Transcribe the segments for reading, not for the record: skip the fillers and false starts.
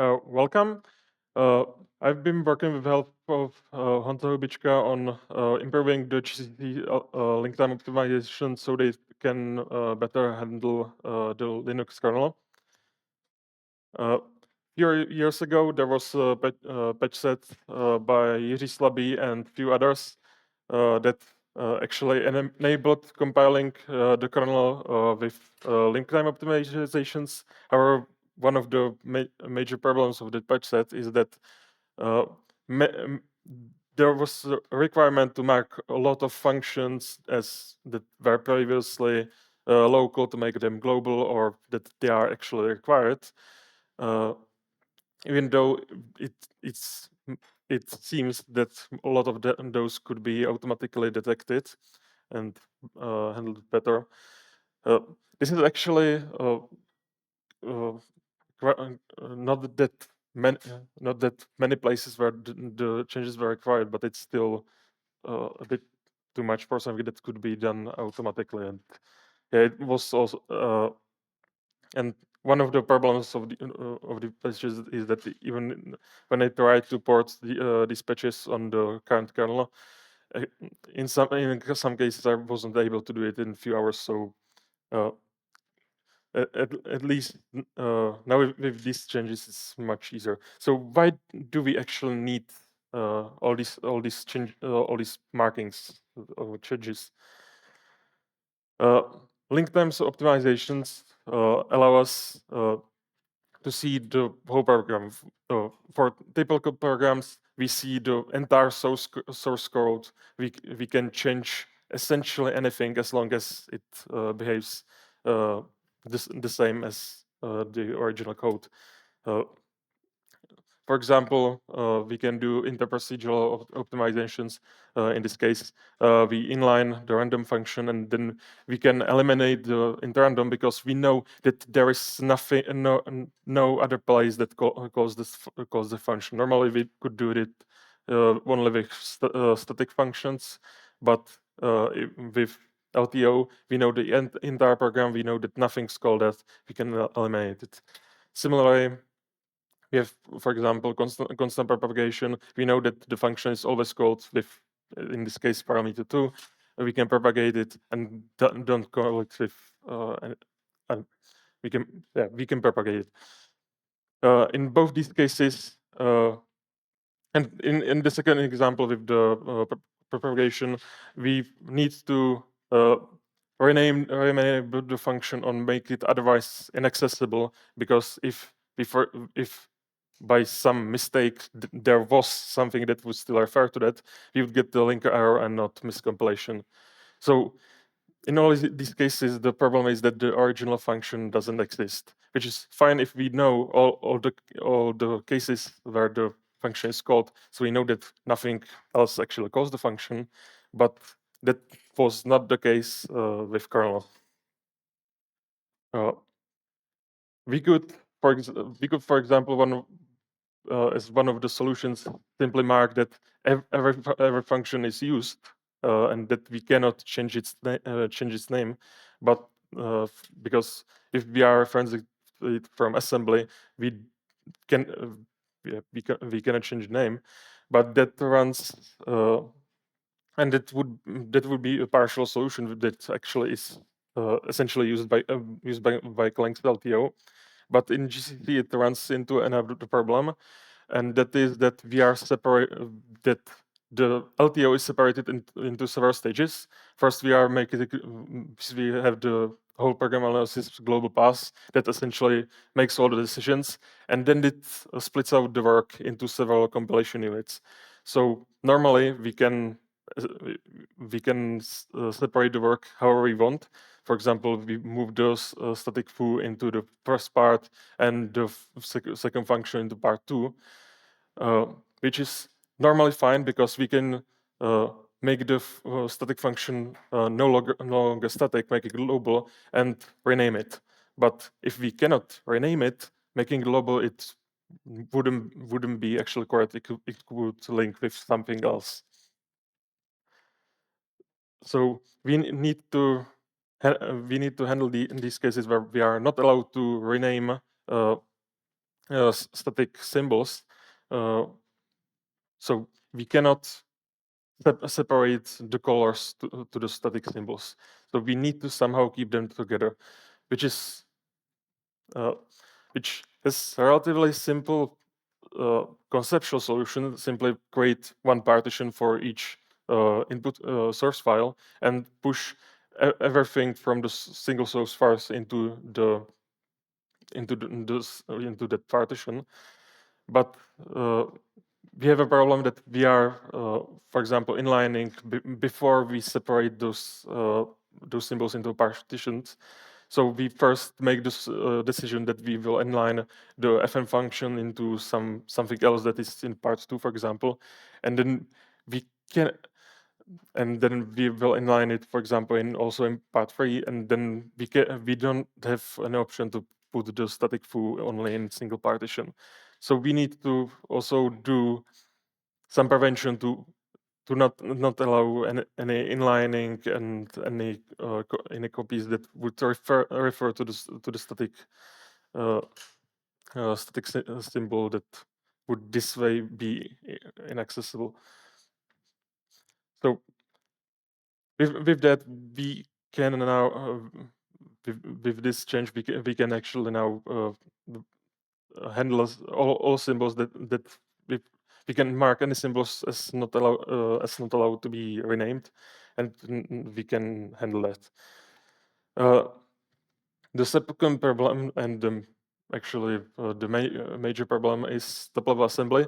Welcome. Uh, I've been working with the help of Honza Hubička on improving the GCC link time optimization so they can better handle the Linux kernel. Few years ago, there was a patch set by Jiří Slabý and few others that actually enabled compiling the kernel with link time optimizations. However, one of the major problems of the patch set is that uh, there was a requirement to mark a lot of functions as that were previously local to make them global or that they are actually required. Even though it's it seems that a lot of those could be automatically detected and handled better. This is actually not that many places where the changes were required, but it's still a bit too much for something that could be done automatically. And yeah, it was also and one of the problems of the patches is that even when I try to port these patches on the current kernel, uh, in some cases I wasn't able to do it in a few hours. So uh, at least now with these changes, it's much easier. So why do we actually need all these markings or changes? Link times optimizations allow us to see the whole program. For typical programs, we see the entire source code. We can change essentially anything as long as it behaves the same as the original code. Uh, for example, we can do interprocedural optimizations. In this case, we inline the random function, and then we can eliminate the interrandom because we know that there is nothing, no other place that calls the function. Normally, we could do it only with static functions, but with LTO, we know the entire program. We know that nothing's called that. We can eliminate it. Similarly, we have, for example, constant propagation. We know that the function is always called with, in this case, parameter 2. We can propagate it and don't call it with, and we can propagate it. In both these cases, and in the second example with the propagation, we need to rename the function or make it otherwise inaccessible, because if by some mistake there was something that would still refer to that, we would get the linker error and not miscompilation. So in all these cases, the problem is that the original function doesn't exist, which is fine if we know all the cases where the function is called, so we know that nothing else actually calls the function, but that was not the case with kernel. We could, for example, as one of the solutions, simply mark that every function is used, and that we cannot change its name. But because if we are referencing it from assembly, we can we cannot change the name. But that runs, and that would be a partial solution that actually is essentially used by Clang's LTO. But in GCC, it runs into another problem, and that is that we are separate. That the LTO is separated into several stages. First, we are making we have the whole program analysis global pass that essentially makes all the decisions, and then it splits out the work into several compilation units. So normally we can separate the work however we want. For example, we move those static foo into the first part and the second function into part 2, which is normally fine because we can make the static function no longer static, make it global, and rename it. But if we cannot rename it, making global it wouldn't be actually correct. It could link with something else. So we need to handle in these cases where we are not allowed to rename static symbols. So we cannot separate the colors to the static symbols. So we need to somehow keep them together, which is which is a relatively simple conceptual solution. Simply create one partition for each input source file and push everything from the single source files into that partition. But we have a problem that we are, for example, inlining before we separate those symbols into partitions. So we first make this decision that we will inline the fn function into something else that is in part 2, for example, and then we can and then we will inline it, for example, in also in part 3, and then we don't have an option to put the static foo only in single partition. So we need to also do some prevention to not allow any inlining and any copies that would refer to the static symbol that would this way be inaccessible. So with that, we can now with this change we can actually now handle all symbols that we can mark any symbols as not allowed to be renamed, and we can handle that. The second problem, and actually the major problem, is top-level assembly.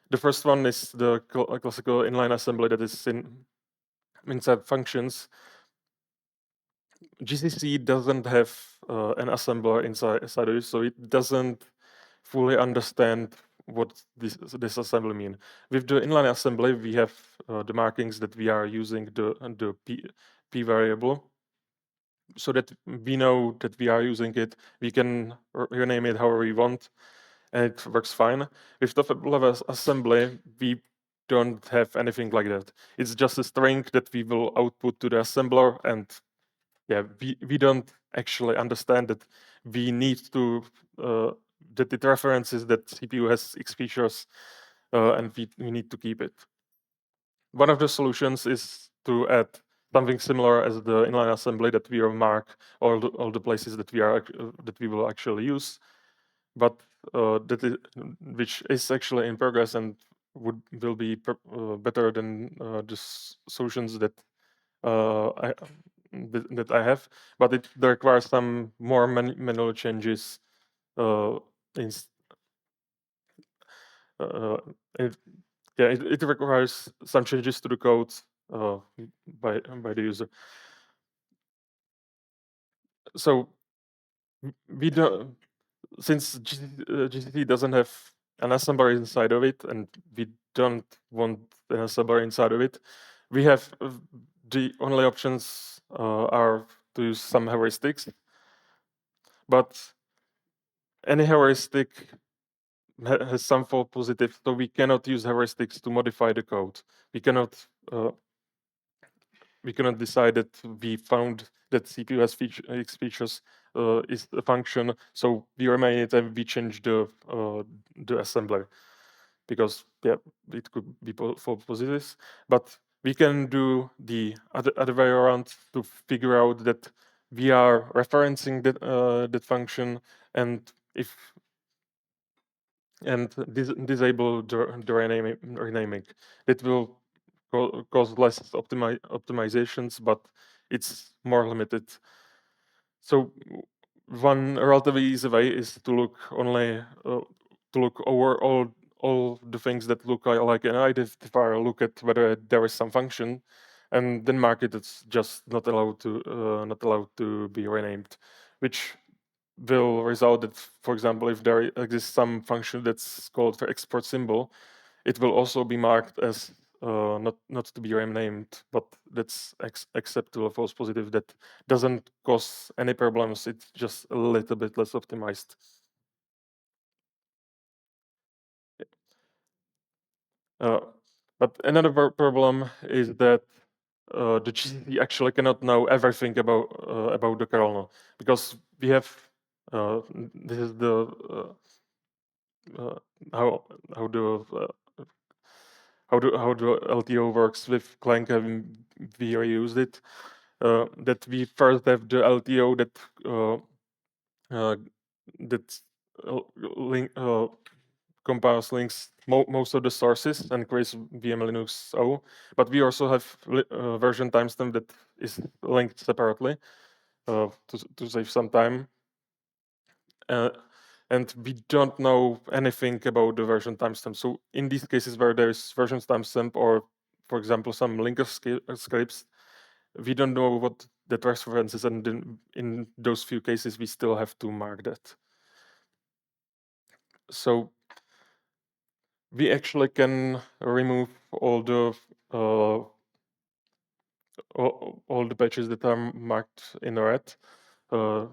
The first one is the classical inline assembly that is inside functions. GCC doesn't have an assembler inside of it, so it doesn't fully understand what this assembly mean. With the inline assembly, we have the markings that we are using the p variable, so that we know that we are using it. We can rename it however we want, and it works fine. With top-level assembly, we don't have anything like that. It's just a string that we will output to the assembler, and yeah, we don't actually understand that we need to that it references that CPU has X features, and we need to keep it. One of the solutions is to add something similar as the inline assembly, that we will mark all the places that we will actually use, but which is actually in progress and will be better than the solutions that that I have, but it requires some more manual changes. In, it, yeah, it requires some changes to the code by the user. So we don't, since GCC doesn't have an assembler inside of it, and we don't want an assembler inside of it, we have the only options are to use some heuristics, but any heuristic has some false positive, so we cannot use heuristics to modify the code. We cannot decide that we found that CPU has X features is a function, so we remain it and we change the assembler, because yeah, it could be false positives. But we can do the other way around to figure out that we are referencing that function, and if disable the renaming. It will cause less optimizations, but it's more limited. So one relatively easy way is to look only to look over all the things that look like an identifier. Look at whether there is some function, and then mark it as just not allowed to be renamed, which will result that, for example, if there exists some function that's called for export symbol, it will also be marked as not to be renamed, but that's acceptable a false positive that doesn't cause any problems. It's just a little bit less optimized. But another problem is that the GCC actually cannot know everything about the kernel, because we have this is the how the how the LTO works with Clang, having we reused it. That we first have the LTO that link compiles links most of the sources and creates VM Linux O, but we also have version timestamp that is linked separately to save some time. And we don't know anything about the version timestamp. So in these cases where there is version timestamp, or for example some linker scripts, we don't know what that reference is, and in those few cases we still have to mark that. So we actually can remove all the patches that are marked in red with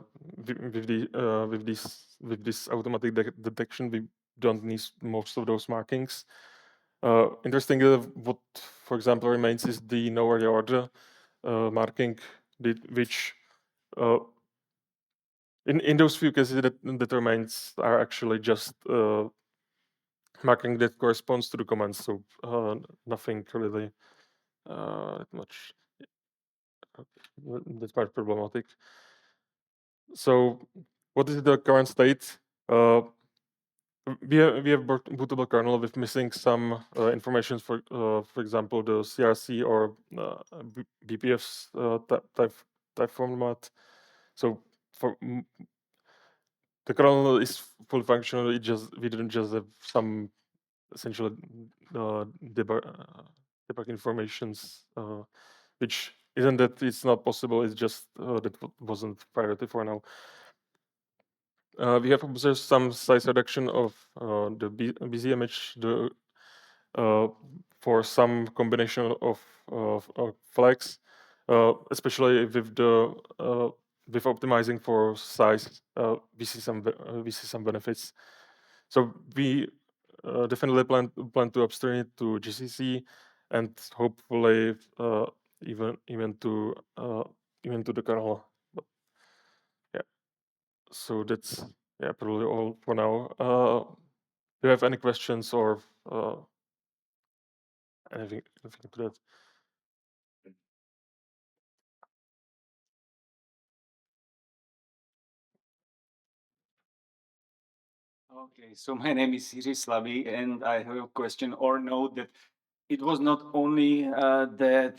this automatic detection. We don't need most of those markings. Interestingly, what, for example, remains is the no reorder marking, which in those few cases that remains are actually just marking that corresponds to the commands. So nothing really much that's quite problematic. So what is the current state? We have bootable kernel with missing some information, for example the CRC or BPF's type format. So for the kernel is fully functional. We didn't just have some essential debug informations, which isn't that it's not possible. It's just that wasn't priority for now. We have observed some size reduction of the BZ image for some combination of flags, especially with optimizing for size. We see some benefits. So we definitely plan to upstream it to GCC, and hopefully even to the kernel. But yeah, so that's probably all for now. Do you have any questions or anything to that? Okay, so my name is Jiří Slaví, and I have a question or note that it was not only that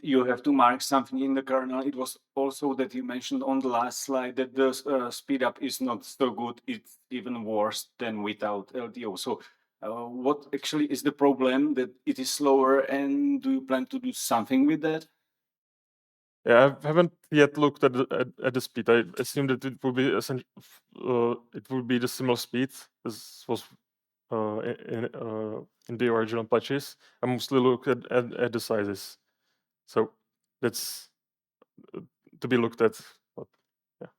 you have to mark something in the kernel. It was also that you mentioned on the last slide that the speed up is not so good. It's even worse than without LTO. So what actually is the problem, that it is slower, and do you plan to do something with that? Yeah, I haven't yet looked at the speed. I assume that it would be the similar speed as was in the original patches. I mostly look at the sizes, so that's to be looked at. But, yeah.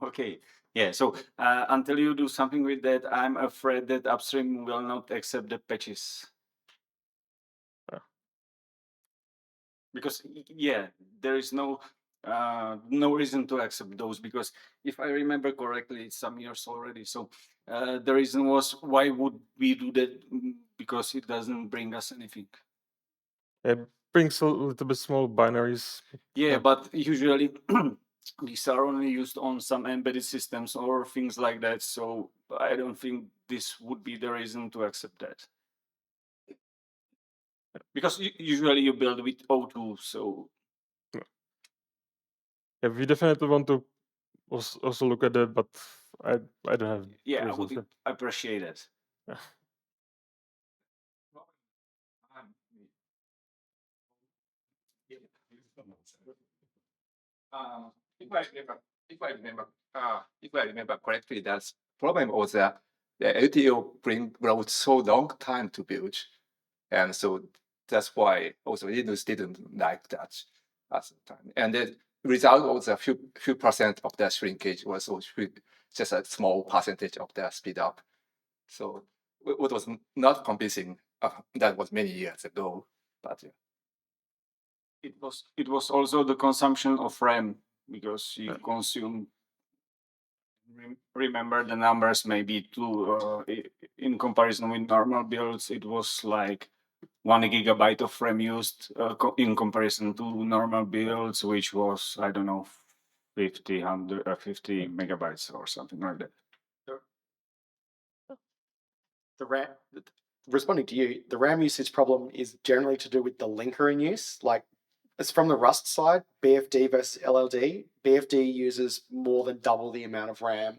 Okay, yeah. So until you do something with that, I'm afraid that upstream will not accept the patches. Because yeah, there is no reason to accept those, because if I remember correctly, it's some years already. So the reason was, why would we do that? Because it doesn't bring us anything. It brings a little bit small binaries. Yeah, but usually these are only used on some embedded systems or things like that. So I don't think this would be the reason to accept that. Because usually you build with O2, so yeah, we definitely want to also look at that, but I don't have. yeah, I would appreciate it. Yeah. If I remember, if I remember correctly, that's problem was that the LTO growth so long time to build, and so that's why also Linux didn't like that at the time. And the result was a few percent of the shrinkage was just a small percentage of the speed up. So what was not convincing, that was many years ago, but yeah. It was also the consumption of RAM, because you consume remember the numbers maybe in comparison with normal builds, it was like 1 gigabyte of RAM used in comparison to normal builds, which was, I don't know, 50 megabytes or something like that. The RAM, responding to you, the RAM usage problem is generally to do with the linker in use. Like, it's from the Rust side, BFD versus LLD. BFD uses more than double the amount of RAM,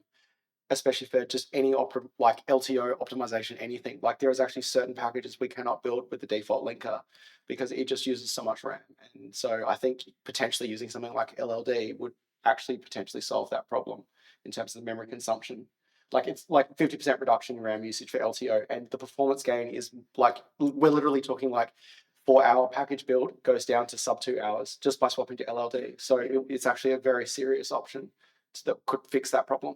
especially for just any like LTO optimization, anything. Like, there is actually certain packages we cannot build with the default linker because it just uses so much RAM. And so I think potentially using something like LLD would actually potentially solve that problem in terms of memory consumption. Like, it's like 50% reduction in RAM usage for LTO, and the performance gain is like, we're literally talking like 4-hour package build goes down to sub 2 hours just by swapping to LLD. So it's actually a very serious option that could fix that problem.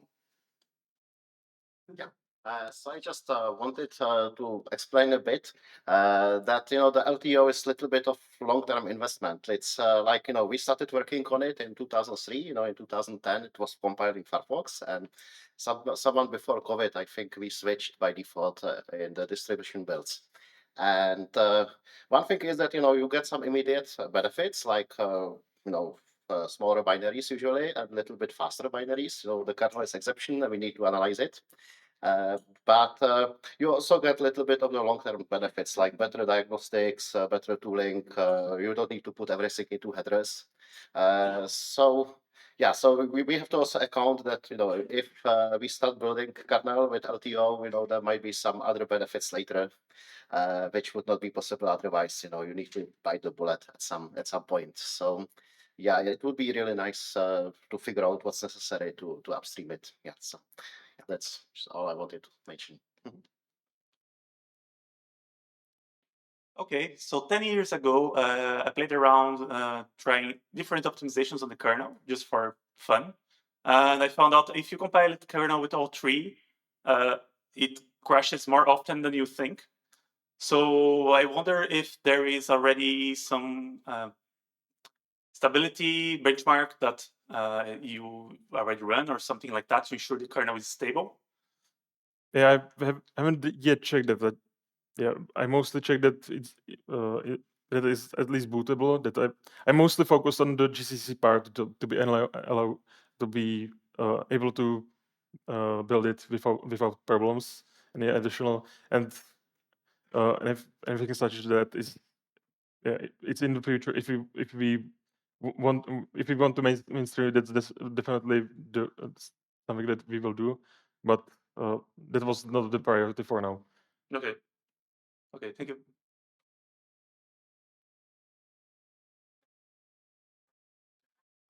So I just wanted to explain a bit that the LTO is a little bit of long-term investment. It's like we started working on it in 2003. In 2010 it was compiling Firefox, and someone before COVID, I think we switched by default in the distribution builds. And one thing is that you get some immediate benefits like smaller binaries usually and a little bit faster binaries. So the kernel is exception, and we need to analyze it. But you also get a little bit of the long-term benefits like better diagnostics, better tooling. You don't need to put everything into headers. So we have to also account that if we start building kernel with LTO, there might be some other benefits later, which would not be possible otherwise. You need to bite the bullet at some point. So yeah, it would be really nice to figure out what's necessary to upstream it. Yeah, so that's just all I wanted to mention. Okay, so 10 years ago, I played around trying different optimizations on the kernel just for fun. And I found out if you compile the kernel with all three, it crashes more often than you think. So I wonder if there is already some stability benchmark that you already run or something like that to ensure the kernel is stable. Yeah, I haven't yet checked that. But yeah, I mostly checked that that is at least bootable. That I mostly focused on the GCC part to be allowed to be able to build it without problems. Any additional and if anything such as that is it's in the future. If we want to mainstream, that's definitely something that we will do. But that was not the priority for now. Okay. Okay, thank you.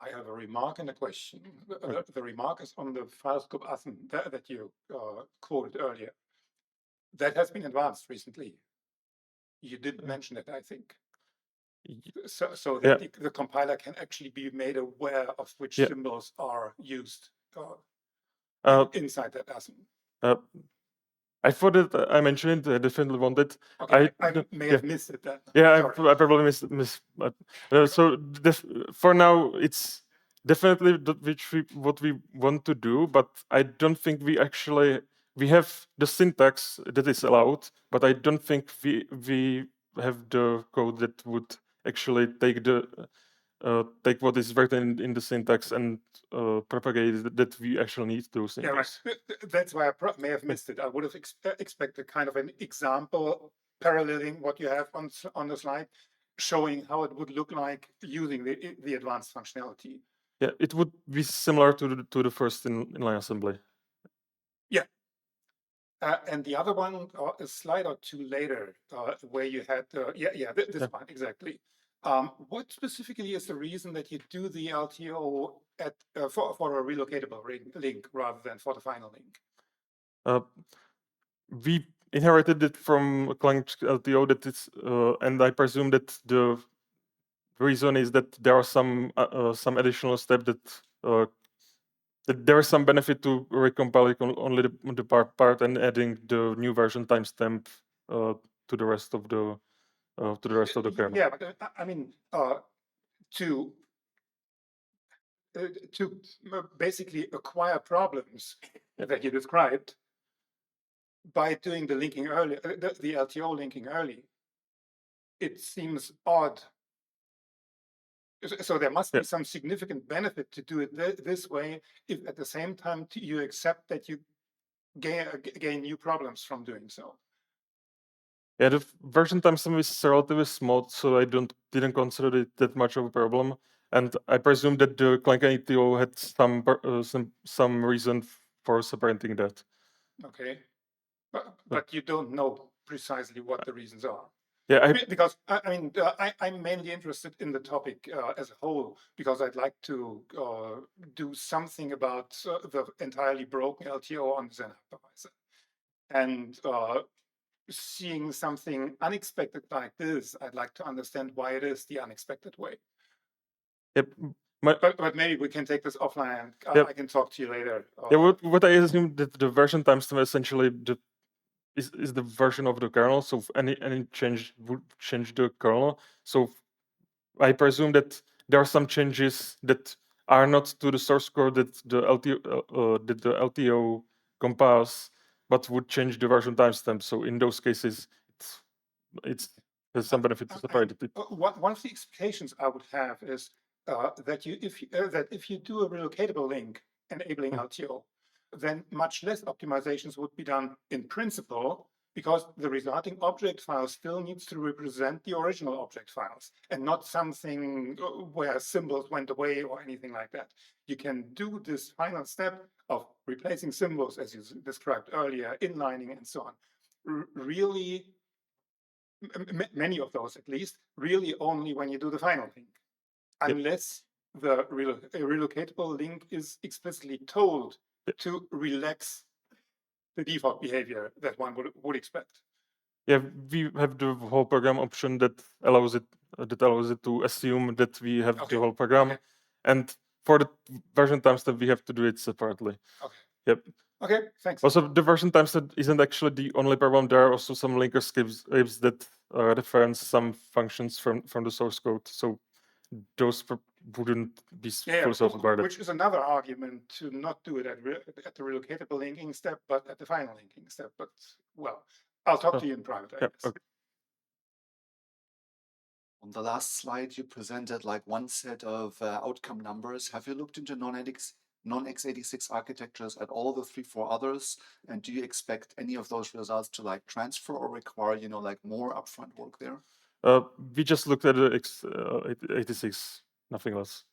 I have a remark and a question. The remark is on the file scope Assen that you quoted earlier. That has been advanced recently. You didn't mention it, I think. So that the compiler can actually be made aware of which symbols are used inside that Assen. I thought that I mentioned it. I definitely wanted. Okay, I may have missed it then. Yeah, I probably missed. So for now, it's definitely what we want to do, but I don't think we have the syntax that is allowed, but I don't think we have the code that would actually take what is written in the syntax and propagate it, that we actually need those syntax. Yeah, right. That's why I may have missed it. I would have expected kind of an example paralleling what you have on the slide, showing how it would look like using the advanced functionality. Yeah, it would be similar to the first inline assembly. Yeah. And the other one, a slide or two later, where you had this one exactly. What specifically is the reason that you do the LTO for a relocatable link rather than for the final link? We inherited it from Clang LTO and I presume that the reason is that there are some additional steps that there is some benefit to recompiling only the part and adding the new version timestamp to the rest of the kernel. Yeah, but I mean, to to basically acquire problems that you described by doing the linking early, the LTO linking early. It seems odd. So there must be some significant benefit to do it this way, if at the same time you accept that you gain new problems from doing so. Yeah, the version timestamp is relatively small, so I didn't consider it that much of a problem. And I presume that the Clang LTO had some reason for separating that. Okay, but you don't know precisely what the reasons are. Yeah, because I mean, I'm mainly interested in the topic as a whole, because I'd like to do something about the entirely broken LTO on the Zen hypervisor. And seeing something unexpected like this, I'd like to understand why it is the unexpected way. Yep. But maybe we can take this offline, and I can talk to you later. Yeah, what I assume that the version timestamp essentially is the version of the kernel, so any change would change the kernel. So I presume that there are some changes that are not to the source code that the LTO compiles, but would change the version timestamp. So in those cases, there's some benefit to separate it. One of the explications I would have is that if you do a relocatable link enabling LTO, then much less optimizations would be done in principle, because the resulting object file still needs to represent the original object files, and not something where symbols went away or anything like that. You can do this final step of replacing symbols, as you described earlier, inlining and so on, really, many of those at least, really only when you do the final link, unless the relocatable link is explicitly told to relax the default behavior that one would expect. Yeah, we have the whole program option that allows it to assume that we have the whole program, and for the version timestamp we have to do it separately. Okay. Yep. Okay, thanks. Also, the version timestamp isn't actually the only problem. There are also some linker scripts that reference some functions from the source code. So those wouldn't be fully self-guarded. Which is another argument to not do it at the relocatable linking step, but at the final linking step. But well, I'll talk to you in private, I guess. Okay. On the last slide, you presented like one set of outcome numbers. Have you looked into non-x86 architectures at all the 3-4 others? And do you expect any of those results to like transfer or require, like more upfront work there? We just looked at the x86, nothing else.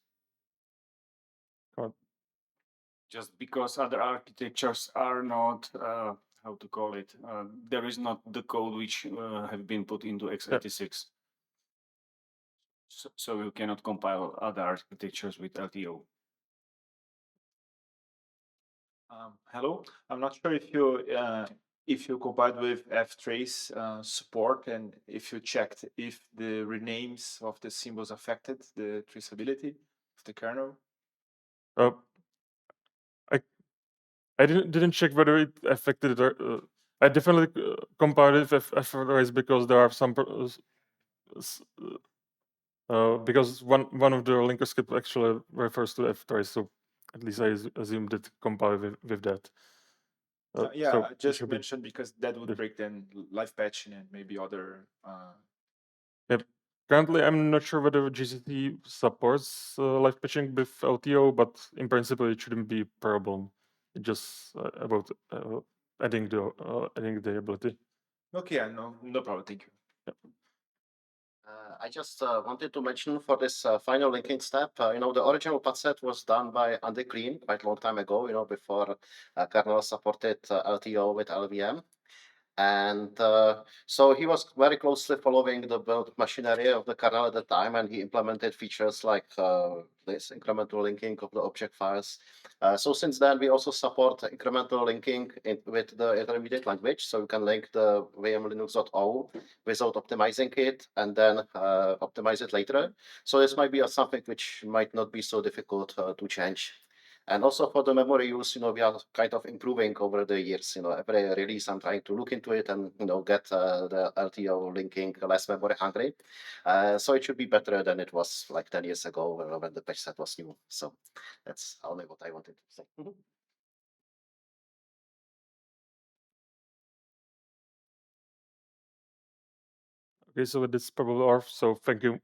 Just because other architectures are not, how to call it, there is not the code which have been put into x86. So you cannot compile other architectures with LTO. Hello, I'm not sure if you compiled with ftrace support, and if you checked if the renames of the symbols affected the traceability of the kernel. I didn't check whether it affected it. I definitely compiled it with ftrace because there are some because one of the linker script actually refers to ftrace, so at least I assumed it compiled with that. Yeah, so I just mentioned because that would break then live patching and maybe other. Yep. Currently, I'm not sure whether GCC supports live patching with LTO, but in principle, it shouldn't be a problem. It's just about adding the ability. Okay, no problem. Thank you. Yep. I just wanted to mention for this final linking step, the original path set was done by Andy Green quite a long time ago, before kernel supported LTO with LVM. And so he was very closely following the build machinery of the kernel at the time, and he implemented features like this incremental linking of the object files. So since then, we also support incremental linking with the intermediate language, so you can link the vmlinux.o without optimizing it, and then optimize it later. So this might be something which might not be so difficult to change. And also for the memory use, we are kind of improving over the years. Every release I'm trying to look into it and get the LTO linking less memory hungry. So it should be better than it was like 10 years ago when the patch set was new. So that's only what I wanted to say. Okay, so this is probably all. So thank you